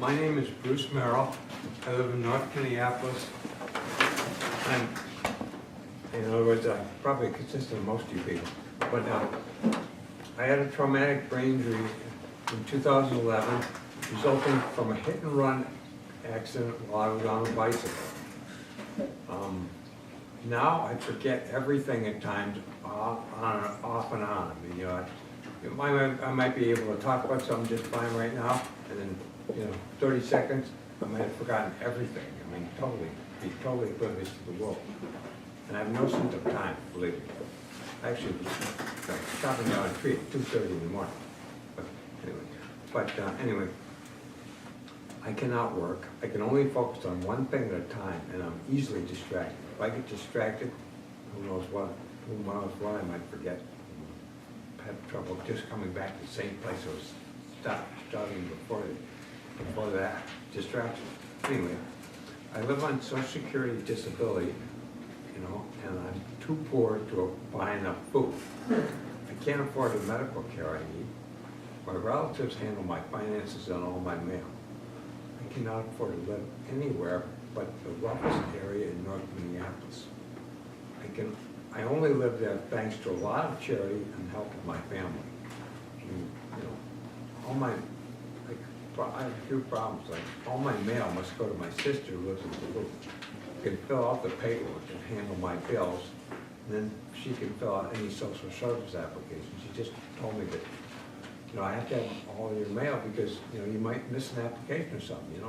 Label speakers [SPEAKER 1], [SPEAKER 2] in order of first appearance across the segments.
[SPEAKER 1] My name is Bruce Merrill. I live in North Minneapolis. I'm, in other words, I'm probably consistent with most of you people. But I had a traumatic brain injury in 2011 resulting from a hit and run accident while I was on a bicycle. Now I forget everything at times, off and on. I mean, I might be able to talk about something just fine right now, and then, 30 seconds, I might have forgotten everything. I mean, be totally oblivious to the world. And I have no sense of time, believe me. Actually, stopping down a tree at 2:30 in the morning. But anyway, I cannot work. I can only focus on one thing at a time, and I'm easily distracted. If I get distracted, who knows what I might forget. I have trouble just coming back to the same place I was starting before that distraction. Anyway, I live on Social Security disability, and I'm too poor to buy enough food. I can't afford the medical care I need. My relatives handle my finances and all my mail. I cannot afford to live anywhere but the roughest area in North Minneapolis. I only live there thanks to a lot of charity and help of my family. I have a few problems, like all my mail must go to my sister who lives in Duluth. She can fill out the paperwork and handle my bills, and then she can fill out any social service applications. She just told me that, I have to have all your mail because, you might miss an application or something,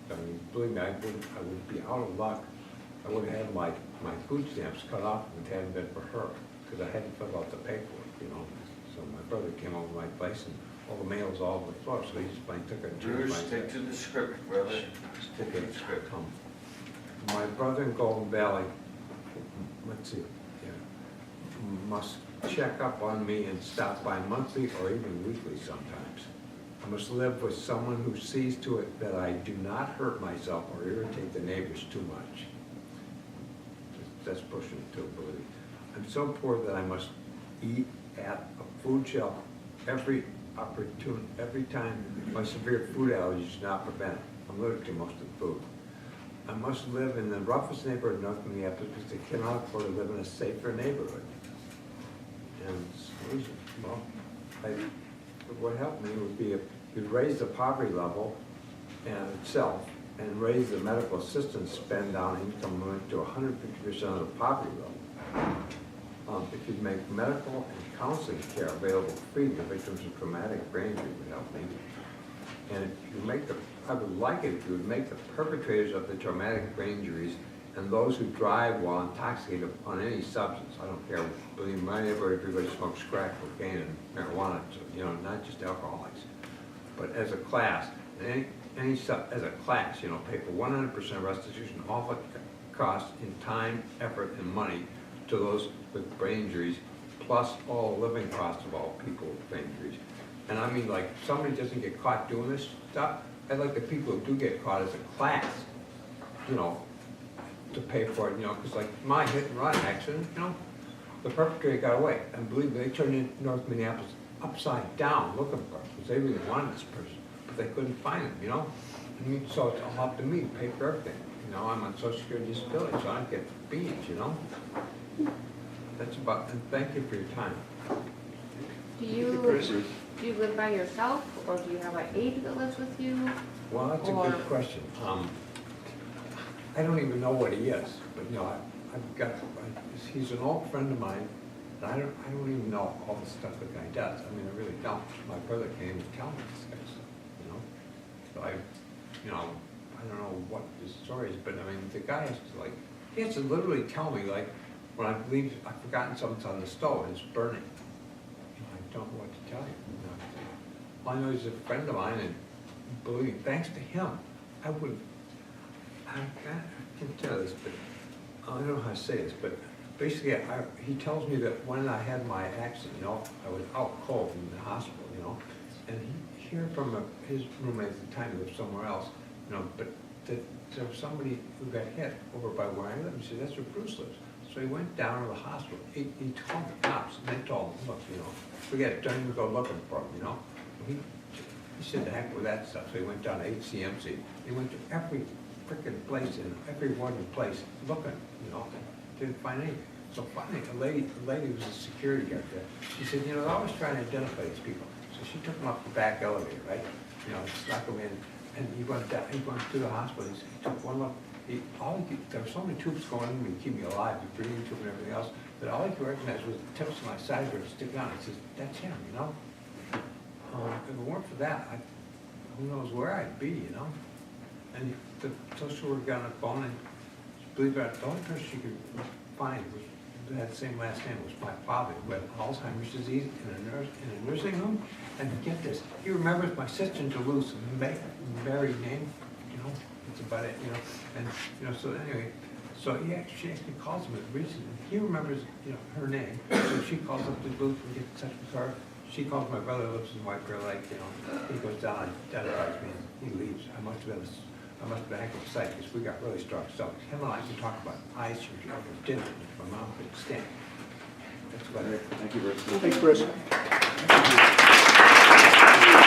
[SPEAKER 1] I mean, believe me, I would be out of luck. I would have had my food stamps cut off if it hadn't been for her, because I had to fill out the paperwork, So my brother came over to my place and all the mail was all over the floor, so he just took it and turned
[SPEAKER 2] Bruce, stick to the script, brother.
[SPEAKER 1] Stick to the script. My brother in Golden Valley, let's see, must check up on me and stop by monthly or even weekly sometimes. I must live with someone who sees to it that I do not hurt myself or irritate the neighbors too much. That's pushing it too, believe me. I'm so poor that I must eat at a food shelf every time my severe food allergies do not prevent it. I'm allergic to most of the food. I must live in the roughest neighborhood in North Minneapolis because they cannot afford to live in a safer neighborhood. And solution, well, what helped me would be if you'd raise the poverty level and itself and raise the medical assistance spend on income limit to 150% of the poverty level. If you'd make medical and counseling care available free to victims of traumatic brain injury would help me. And if you I would like it if you would make the perpetrators of the traumatic brain injuries and those who drive while intoxicated on any substance, I don't care, believe me, my neighborhood, everybody smokes crack, cocaine, and marijuana, so, not just alcoholics. But as a class, as a class, pay for 100% restitution of all the costs in time, effort, and money to those with brain injuries, plus all living costs of all people with brain injuries. And I mean, like, if somebody doesn't get caught doing this stuff, I'd like the people who do get caught as a class, to pay for it, because like my hit and run accident, the perpetrator got away. And believe me, they turned in North Minneapolis upside down looking for him, because they really wanted this person, but they couldn't find him, I mean, so it's all up to me to pay for everything. I'm on Social Security disability, so I don't get beans, That's about, and thank you for your time.
[SPEAKER 3] Do you live by yourself, or do you have an aide that lives with you?
[SPEAKER 1] Well, that's a good question. I don't even know what he is, but he's an old friend of mine, and I don't even know all the stuff the guy does. I mean, I really don't. My brother can't even tell me this guy stuff, So I don't know what his story is, but I mean, the guy he has to literally tell me, like, when I leave, I've forgotten something's on the stove and it's burning. I don't know what to tell you. All I know he's a friend of mine, and believe me, thanks to him, I can't tell this, but I don't know how to say this, but basically, he tells me that when I had my accident, I was out cold in the hospital, and he heard from his roommate at the time, he lived somewhere else, but that there was somebody who got hit over by where I live. He said, that's where Bruce lives. So he went down to the hospital. He told the cops, and they told him, look, forget it, don't even go looking for him, He said, the heck with that stuff, so he went down to HCMC. He went to every frickin' place, in every one place, looking, you know, didn't find anything. So finally, a lady was a security guard there. She said, you know, they're always trying to identify these people. So she took him up the back elevator, right? You know, snuck him in, and he went down, he went to the hospital, he took one look. There were so many tubes going in me to keep me alive, the breathing tube and everything else, but all he could recognize was the tips of my sideburns sticking out. He says, that's him, you know? If it weren't for that, who knows where I'd be, you know? And the social worker got on the phone, and believe it or not, the only person she could find was, had the same last name, was my father, who had Alzheimer's disease in a nursing home. And get this, he remembers my sister in Duluth, married name, you know, that's about it, you know. And, you know, so anyway, so she actually calls him at recently. He remembers, you know, her name, so she calls up to Duluth and gets in touch with her. She calls my brother, lives in White Bear Lake, you know, he goes down and identifies me, and he leaves. I must have been a heck of a sight, because we got really strong stomachs. Him and I can talk about eye surgery over dinner, which my mom couldn't stand. That's about it.
[SPEAKER 2] Thank you, Bruce.
[SPEAKER 4] Thanks, Chris.